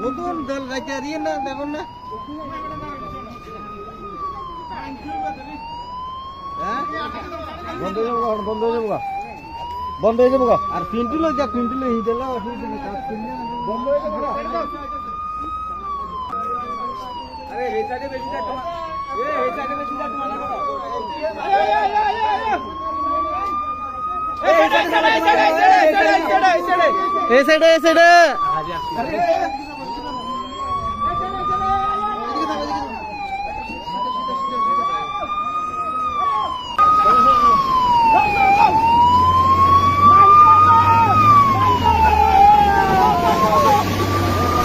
নতুন দল রাইতে দিয়ে না দেখুন না বন্ধ হয়ে যাবো বন্ধ হয়ে যাবো আর পিন্টু লোক যা পিন্টু লোক হিটেল বন্ধ হয়ে যাবো আরে এই সাইডে বেশি যা তোমার এই সাইডে বেশি যা তোমার এই সাইডে